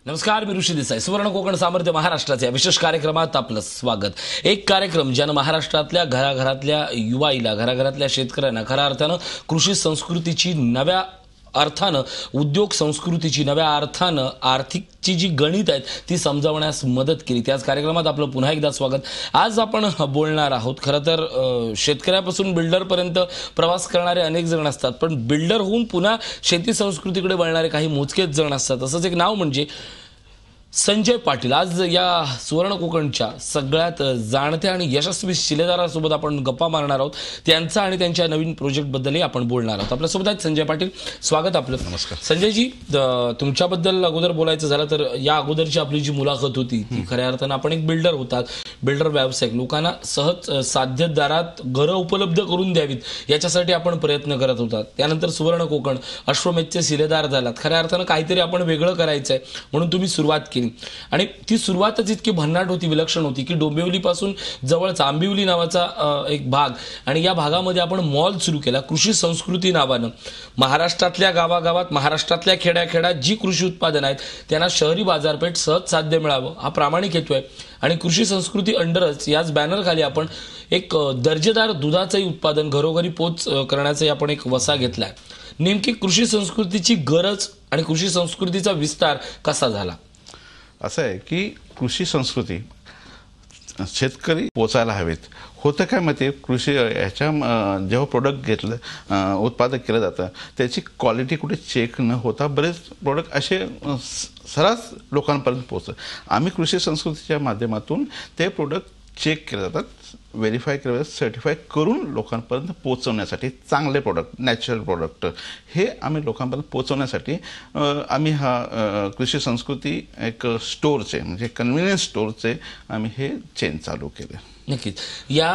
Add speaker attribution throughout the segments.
Speaker 1: नमस्कार, मी ऋषी देसाई. सुवर्ण कोकण सामर्थ्य महाराष्ट्राच्या विशेष कार्यक्रमात आपलं स्वागत. एक कार्यक्रम ज्यानं महाराष्ट्रातल्या घराघरातल्या युवाईला, घराघरातल्या शेतकऱ्यांना खऱ्या अर्थानं कृषी संस्कृतीची, नव्या अर्थानं उद्योग संस्कृतीची, नव्या अर्थानं आर्थिकची जी गणित आहेत ती समजावण्यास मदत केली. त्याच कार्यक्रमात आपलं पुन्हा एकदा स्वागत. आज आपण बोलणार आहोत, खरं तर शेतकऱ्यापासून बिल्डरपर्यंत प्रवास करणारे अनेक जण असतात, पण बिल्डर होऊन पुन्हा शेती संस्कृतीकडे वळणारे काही मोजकेच जण असतात. असंच एक नाव म्हणजे संजय पाटील. आज या सुवर्ण कोकणच्या सगळ्यात जाणत्या आणि यशस्वी शिलेदारासोबत आपण गप्पा मारणार आहोत. त्यांचा आणि त्यांच्या नवीन प्रोजेक्टबद्दलही आपण बोलणार आहोत. आपल्यासोबत आहेत संजय पाटील. स्वागत आपलं.
Speaker 2: नमस्कार
Speaker 1: संजयजी, तुमच्याबद्दल अगोदर बोलायचं झालं तर या अगोदरची आपली जी मुलाखत होती ती खऱ्या अर्थानं आपण एक बिल्डर होतात, बिल्डर व्यावसायिक, लोकांना सहज साध्य दरात घरं उपलब्ध करून द्यावीत याच्यासाठी आपण प्रयत्न करत होतात. त्यानंतर सुवर्ण कोकण, अश्वमेधचे शिलेदार झालात. खऱ्या अर्थानं काहीतरी आपण वेगळं करायचंय म्हणून तुम्ही सुरुवात केली आणि ती सुरुवातच इतकी भन्नाट होती, विलक्षण होती की डोंबिवलीपासून जवळच आंबिवली नावाचा एक भाग आणि या भागामध्ये आपण मॉल सुरू केला कृषी संस्कृती नावानं. महाराष्ट्रातल्या गावागावात, महाराष्ट्रातल्या खेड्याखेड्यात जी कृषी उत्पादनं आहेत त्यांना शहरी बाजारपेठ सहज साध्य मिळावं हा प्रामाणिक हेतू आहे. आणि कृषी संस्कृती अंडरच याच बॅनरखाली आपण एक दर्जेदार दुधाचंही उत्पादन घरोघरी पोच करण्याचाही आपण एक वसा घेतलाय. नेमकी कृषी संस्कृतीची गरज आणि कृषी संस्कृतीचा विस्तार कसा झाला?
Speaker 2: असं आहे की कृषी संस्कृती शेतकरी पोचायला हवेत. होतं काय माहिती, कृषी ह्याच्या जेव्हा प्रोडक्ट घेतलं, उत्पादन केलं जातं, त्याची क्वालिटी कुठे चेक न होता बरेच प्रोडक्ट असे सर्रास लोकांपर्यंत पोचतं. आम्ही कृषी संस्कृतीच्या माध्यमातून ते प्रोडक्ट चेक केले जातात, व्हेरीफाय केले जातात, सर्टिफाय करून लोकांपर्यंत पोहोचवण्यासाठी चांगले प्रोडक्ट, नॅचरल प्रोडक्ट हे आम्ही लोकांपर्यंत पोहोचवण्यासाठी आम्ही हा कृषी संस्कृती एक स्टोअरचे म्हणजे कन्व्हिनियन्स स्टोअरचे आम्ही हे चेन चालू केले.
Speaker 1: नक्कीच. या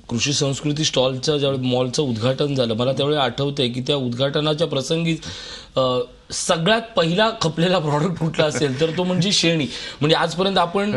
Speaker 1: कृषी संस्कृती स्टॉलचं ज्यावेळी मॉलचं उद्घाटन झालं, मला त्यावेळी आठवतंय की त्या उद्घाटनाच्या प्रसंगी सगळ्यात पहिला खपलेला प्रॉडक्ट कुठला असेल तर तो म्हणजे शेणी. म्हणजे आजपर्यंत आपण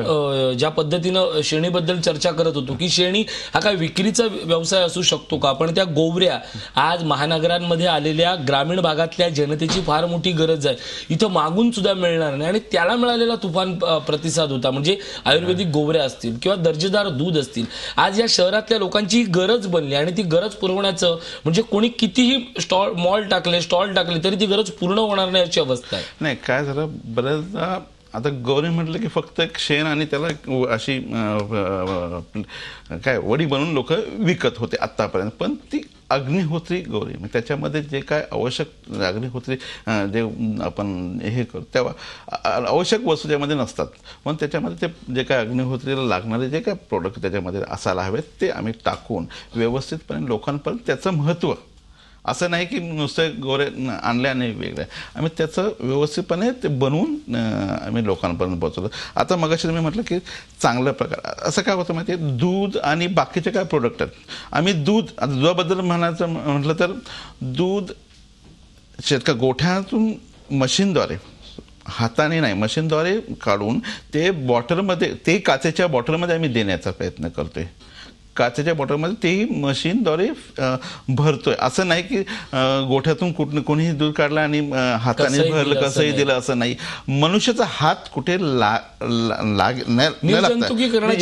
Speaker 1: ज्या पद्धतीनं शेणीबद्दल चर्चा करत होतो की शेणी हा काय विक्रीचा व्यवसाय असू शकतो का, पण त्या गोवऱ्या आज महानगरांमध्ये आलेल्या ग्रामीण भागातल्या जनतेची फार मोठी गरज आहे. इथं मागून सुद्धा मिळणार नाही आणि त्याला मिळालेला तुफान प्रतिसाद होता. म्हणजे आयुर्वेदिक गोवऱ्या असतील किंवा दर्जेदार दूध असतील, आज या शहरातल्या लोकांची गरज बनली आणि ती गरज पुरवण्याचं म्हणजे कोणी कितीही मॉल टाकले, स्टॉल टाकले तरी ती गरज पूर्ण होणार नाही अशी अवस्था आहे.
Speaker 2: नाही, काय झालं बऱ्याचदा आता गौरी म्हटलं की फक्त एक शेण आणि त्याला अशी काय वडी बनवून लोक विकत होते आत्तापर्यंत, पण ती अग्निहोत्री गौरी म्हणजे त्याच्यामध्ये जे काय आवश्यक अग्निहोत्री जे आपण हे करतो तेव्हा आवश्यक वस्तू त्यामध्ये नसतात, पण त्याच्यामध्ये ते जे काय अग्निहोत्रीला लागणारे जे काय प्रोडक्ट त्याच्यामध्ये असायला हवेत ते आम्ही टाकून व्यवस्थितपणे लोकांपर्यंत त्याचं महत्त्व, असं नाही की नुसतं गोरे आणल्याने वेगळं, आम्ही त्याचं व्यवस्थितपणे ते बनवून आम्ही लोकांपर्यंत पोहोचवलं. आता मगाशी तुम्ही म्हटलं की चांगल्या प्रकार असं काय होतं माहिती आहे, दूध आणि बाकीचे काय प्रोडक्ट आहेत. आम्ही दूध, आता दुधाबद्दल म्हणायचं म्हटलं तर दूध गोठ्यातून मशीनद्वारे, हाताने नाही मशीनद्वारे काढून ते बॉटलमध्ये, ते काचेच्या बॉटलमध्ये आम्ही देण्याचा प्रयत्न करतोय. काचेच्या बॉटलमध्ये तेही मशीनद्वारे भरतोय. असं नाही की गोठ्यातून कोणीही दूध काढलं आणि हाताने भरलं कसंही दिलं, असं नाही. मनुष्याचा हात कुठे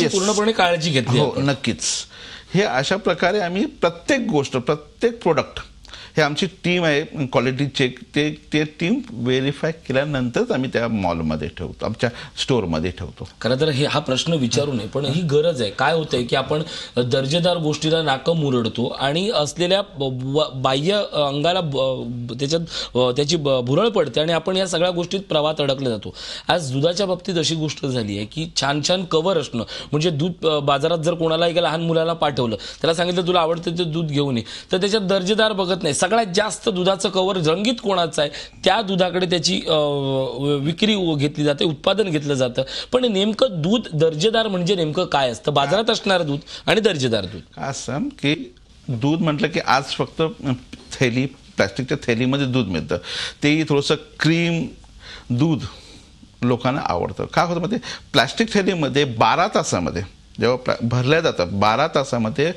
Speaker 1: पूर्णपणे काळजी घेतली.
Speaker 2: हो, नक्कीच. हे अशा प्रकारे आम्ही प्रत्येक गोष्ट, प्रत्येक प्रोडक्ट, हे आमची टीम आहे क्वालिटी चेक, ते टीम व्हेरीफाय केल्यानंतरच आम्ही त्या मॉलमध्ये ठेवतो, आमच्या स्टोअरमध्ये ठेवतो.
Speaker 1: खरं तर हे हा प्रश्न विचारू नये, पण ही गरज आहे. काय होतंय की आपण दर्जेदार गोष्टीला नाकं मुरडतो आणि असलेल्या बाह्य अंगाला त्याची भुरळ पडते आणि आपण या सगळ्या गोष्टीत प्रवाहात अडकले जातो. आज दुधाच्या बाबतीत अशी गोष्ट झाली आहे की छान छान कव्हर असणं, म्हणजे दूध बाजारात जर कोणाला एका लहान मुलाला पाठवलं, त्याला सांगितलं तुला आवडतं ते दूध घेऊन ये, तर त्याच्यात दर्जेदार बघत नाही. सगळ्यात जास्त दुधाचं कव्हर रंगीत कोणाचं आहे त्या दुधाकडे त्याची विक्री घेतली जाते, उत्पादन घेतलं जातं. पण नेमकं दूध दर्जेदार म्हणजे नेमकं काय असतं? बाजारात असणारं दूध आणि दर्जेदार दूध
Speaker 2: काय असतं की दूध म्हटलं की आज फक्त थैली, प्लॅस्टिकच्या थैलीमध्ये दूध मिळतं, तेही थोडंसं क्रीम दूध लोकांना आवडतं. काय होतं मग ते प्लॅस्टिक थैलीमध्ये 12 तासामध्ये जेव्हा भरल्या जातात, 12 तासामध्ये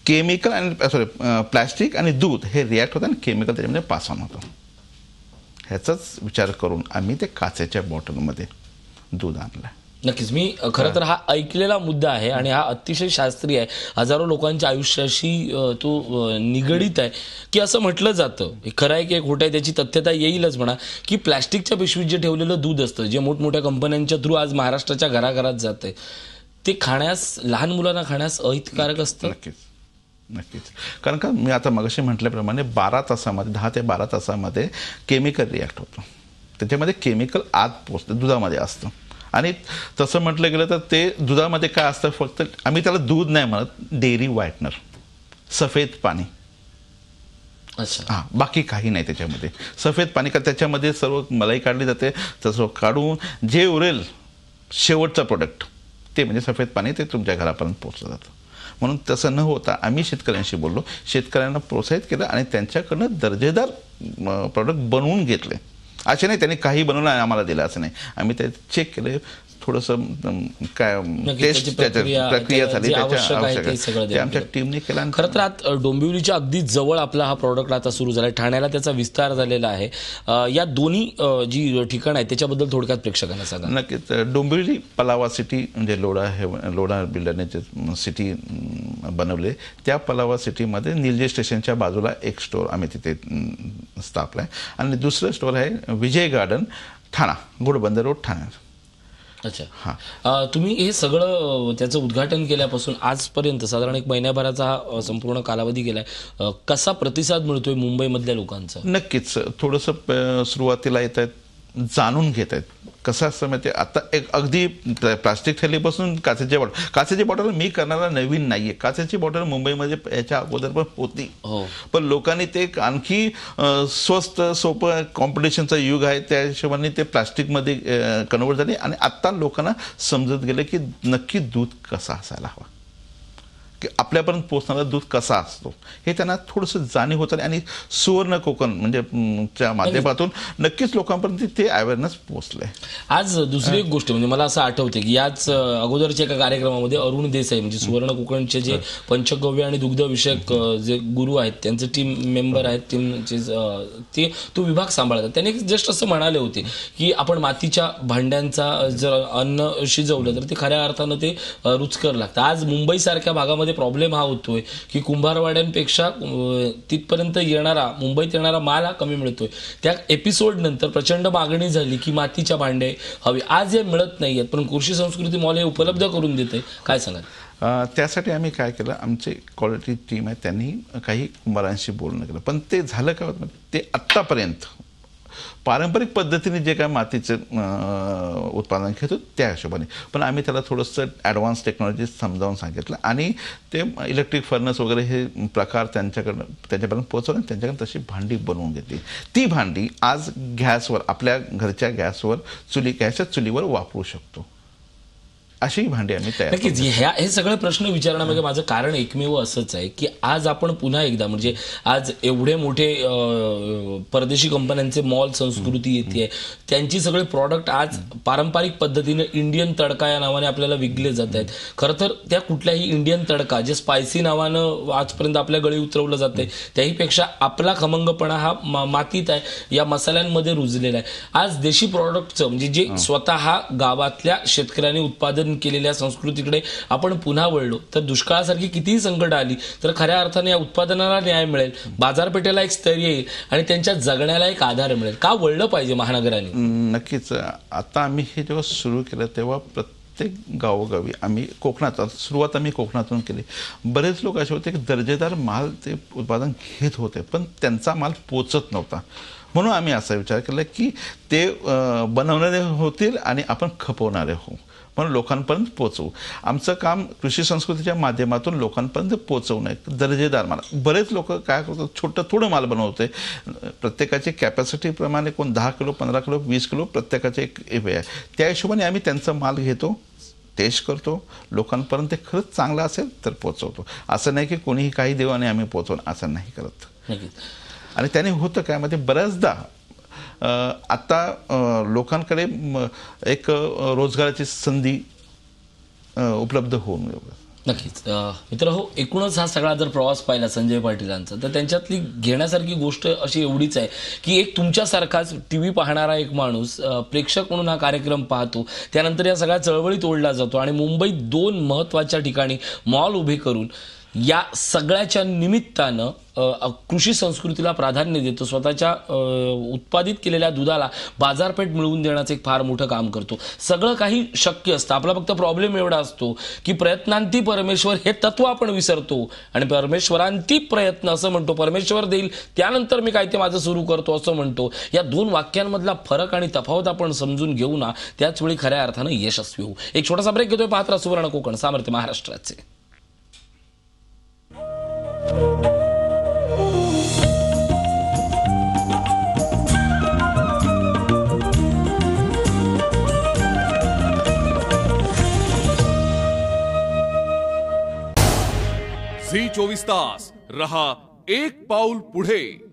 Speaker 2: केमिकल आणि प्लॅस्टिक आणि दूध हे रिॲक्ट होतं आणि केमिकल त्याच्यामध्ये पास ऑन होतं. ह्याचाच विचार करून आम्ही ते काचेच्या बॉटलमध्ये दूध आणलं.
Speaker 1: नक्कीच. मी खरं तर हा ऐकलेला मुद्दा आहे आणि हा अतिशय शास्त्रीय आहे. हजारो लोकांच्या आयुष्याशी तो निगडीत आहे, की असं म्हटलं जातं. हे खरं आहे की खोटं आहे त्याची तथ्यता येईलच म्हणा, की प्लॅस्टिकच्या पिशवीत जे ठेवलेलं दूध असतं, जे मोठमोठ्या कंपन्यांच्या थ्रू आज महाराष्ट्राच्या घराघरात जातंय, ते खाण्यास, लहान मुलांना खाण्यास अहितकारक असतं.
Speaker 2: नक्कीच. कारण का मी आता मगाशी म्हटल्याप्रमाणे 12 तासामध्ये 10 ते 12 तासामध्ये केमिकल रिॲक्ट होतं. त्याच्यामध्ये केमिकल आत पोचतं, दुधामध्ये असतं. आणि तसं म्हटलं गेलं तर ते दुधामध्ये काय असतं, फक्त आम्ही त्याला दूध नाही म्हणत, डेअरी व्हायटनर, सफेद पाणी.
Speaker 1: अच्छा.
Speaker 2: हां, बाकी काही नाही त्याच्यामध्ये. सफेद पाणी, का त्याच्यामध्ये सर्व मलाई काढली जाते, तसं काढून जे उरेल शेवटचं प्रोडक्ट ते म्हणजे सफेद पाणी, ते तुमच्या घरापर्यंत पोहोचलं जातं. म्हणून तसं न होता आम्ही शेतकऱ्यांशी बोललो, शेतकऱ्यांना प्रोत्साहित केलं आणि त्यांच्याकडनं दर्जेदार प्रॉडक्ट बनवून घेतले. असे नाही त्यांनी काही बनवलं आणि आम्हाला दिलं असं नाही. आम्ही ते चेक केले, थोडंसं काय टेस्ट प्रक्रिया झाली, ते आमच्या टीमने केला.
Speaker 1: खरं तर आता डोंबिवलीच्या अगदी जवळ आपला हा प्रॉडक्ट आता सुरू झाला, ठाण्याला त्याचा विस्तार झालेला आहे. या दोन्ही जी ठिकाण आहेत त्याच्याबद्दल थोडक्यात प्रेक्षकांना सांगा.
Speaker 2: नक्कीच. डोंबिवली पलावा सिटी म्हणजे लोढा बिल्डरने जे सिटी बनवले, त्या पलावा सिटीमध्ये निलजे स्टेशनच्या बाजूला एक स्टोअर आम्ही तिथे स्थापला आहे आणि दुसरं स्टोअर आहे विजय गार्डन, ठाणा, घोडबंदर रोड, ठाणा.
Speaker 1: अच्छा. हां, तुम्ही हे सगळं त्याचं उद्घाटन केल्यापासून आजपर्यंत साधारण 1 महिन्याभराचा हा संपूर्ण कालावधी गेलाय. कसा प्रतिसाद मिळतोय मुंबईमधल्या लोकांचा?
Speaker 2: नक्कीच. थोडंसं सुरुवातीला येत आहेत, जाणून घेत आहेत. कसं असतं माहिती आहे, आता एक अगदी प्लास्टिक थैलीपासून काचेची बॉटल मी करणारा नवीन नाहीये. काचेची बॉटल मुंबईमध्ये याच्या अगोदर पण होती, पण लोकांनी ते आणखी स्वस्त सोपं कॉम्पिटिशनचा युग आहे त्या हिशोबाने ते प्लास्टिकमध्ये कन्वर्ट झाले आणि आता लोकांना समजत गेलं की नक्की दूध कसा असायला हवा, की आपल्यापर्यंत पोहोचणारा दूध कसा असतो हे त्यांना थोडंसं जाणीव होतं. आणि सुवर्ण कोकण म्हणजे च्या माध्यमातून नक्कीच लोकांपर्यंत ते अवेअरनेस पोहोचलंय.
Speaker 1: आज दुसरी एक गोष्ट म्हणजे मला असं आठवते की याच अगोदरच्या एका कार्यक्रमामध्ये अरुण देसाई म्हणजे सुवर्ण कोकणचे जे पंचगव्य आणि दुग्ध विषयक जे गुरु आहेत, त्यांचे टीम मेंबर आहेत, टीमचे ते तो विभाग सांभाळतात. त्यांनी जस्ट असं म्हणाले होते की आपण मातीच्या भांड्यांचा जर अन्न शिजवलं तर ते खऱ्या अर्थानं ते रुचकर लागतं. आज मुंबईसारख्या भागामध्ये प्रॉब्लेम हा होतोय की कुंभारवाड्यांपेक्षा तिथपर्यंत येणारा, मुंबईत येणारा माल हा कमी मिळतोय. त्या एपिसोड नंतर प्रचंड मागणी झाली की मातीच्या भांडे हवी. आज हे मिळत नाहीयेत, पण कृषी संस्कृती मॉल हे उपलब्ध करून देते. काय सांगाल?
Speaker 2: त्यासाठी आम्ही काय केलं, आमचे क्वालिटी टीम आहे त्यांनी काही कुंभारांशी बोलणं केलं. पण ते झालं का, ते आत्तापर्यंत पारंपरिक पद्धतीने जे काय मातीचं उत्पादन घेतो त्या हिशोबाने, पण आम्ही त्याला थोडंसं ॲडव्हान्स टेक्नॉलॉजी समजावून सांगितलं आणि ते इलेक्ट्रिक फर्नस वगैरे हे प्रकार त्यांच्यापर्यंत पोहोचवलं. त्यांच्याकडे तशी भांडी बनवून घेतली. ती भांडी आज गॅसवर, आपल्या घरच्या गॅसवर, गॅसच्या चुलीवर वापरू शकतो, अशी भांडी आम्ही तयार.
Speaker 1: नक्कीच. हे सगळे प्रश्न विचारण्यामागे माझं कारण एकमेव असंच आहे की आज आपण पुन्हा एकदा म्हणजे आज एवढे मोठे परदेशी कंपन्यांचे मॉल संस्कृती येते, त्यांची सगळे प्रॉडक्ट आज पारंपरिक पद्धतीने इंडियन तडका या नावाने आपल्याला विकले जात आहेत. खरं तर त्या कुठल्याही इंडियन तडका जे स्पायसी नावानं आजपर्यंत आपल्या गळी उतरवलं जाते त्याहीपेक्षा आपला खमंगपणा हा मातीत आहे, या मसाल्यांमध्ये रुजलेला आहे. आज देशी प्रॉडक्टचं म्हणजे जे स्वतः गावातल्या शेतकऱ्यांनी उत्पादन केलेल्या संस्कृतीकडे आपण पुन्हा वळलो तर दुष्काळासारखी कितीही संकट आली तर खऱ्या अर्थाने या उत्पादनाला न्याय मिळेल, बाजारपेठेला एक स्थैर्य येईल आणि त्यांच्या जगण्याला एक आधार मिळेल. का वळलं पाहिजे महानगराने?
Speaker 2: नक्कीच. आता आम्ही हे जेव्हा सुरू केलं तेव्हा प्रत्येक गावोगावी आम्ही कोकणात, सुरुवात आम्ही कोकणातून केली. बरेच लोक असे होते की दर्जेदार माल ते उत्पादन घेत होते पण त्यांचा माल पोचत नव्हता. म्हणून आम्ही असा विचार केला की ते बनवणारे होतील आणि आपण खपवणारे होऊ, म्हणून लोकांपर्यंत पोहोचवू. आमचं काम कृषी संस्कृतीच्या माध्यमातून लोकांपर्यंत पोहोचवणं, दर्जेदार माल. बरेच लोक काय करतात, थोडं माल बनवते, प्रत्येकाची कॅपॅसिटीप्रमाणे कोण 10 किलो 15 किलो 20 किलो प्रत्येकाचे एक हे आहे. त्या हिशोबाने आम्ही त्यांचा माल घेतो, टेस्ट करतो, लोकांपर्यंत ते खरंच चांगलं असेल तर पोहोचवतो. असं नाही की कोणीही काही देऊ आणि आम्ही पोहोचवणं, असं नाही करत. आणि त्याने होतं काय मध्ये बऱ्याचदा आता लोकांकडे एक रोजगाराची संधी उपलब्ध होऊन
Speaker 1: नक्कीच. मित्र हो, एकूणच हा सगळा जर प्रवास पाहिला संजय पाटीलांचा, तर त्यांच्यातली घेण्यासारखी गोष्ट अशी एवढीच आहे की एक तुमच्यासारखाच टीव्ही पाहणारा एक माणूस प्रेक्षक म्हणून हा कार्यक्रम पाहतो, त्यानंतर या सगळ्या चळवळीत ओढला जातो आणि मुंबईत 2 महत्त्वाच्या ठिकाणी मॉल उभे करून या सगळ्याच्या निमित्तानं कृषी संस्कृतीला प्राधान्य देतो, स्वतःच्या उत्पादित केलेल्या दुधाला बाजारपेठ मिळवून देण्याचं एक फार मोठं काम करतो. सगळं काही शक्य असतं. आपला फक्त प्रॉब्लेम एवढा असतो की प्रयत्नांती परमेश्वर हे तत्व आपण विसरतो आणि परमेश्वरांती प्रयत्न असं म्हणतो. परमेश्वर देईल त्यानंतर मी काय ते माझं सुरू करतो असं म्हणतो. या 2 वाक्यांमधला फरक आणि तफावत आपण समजून घेऊ ना, त्याच वेळी खऱ्या अर्थानं यशस्वी होऊ. एक छोटासा ब्रेक घेतोय. पाहत राहा सुवर्ण कोकण, सामर्थ्य महाराष्ट्राचे.
Speaker 3: झी 24 तास रहा एक पाऊल पुढे.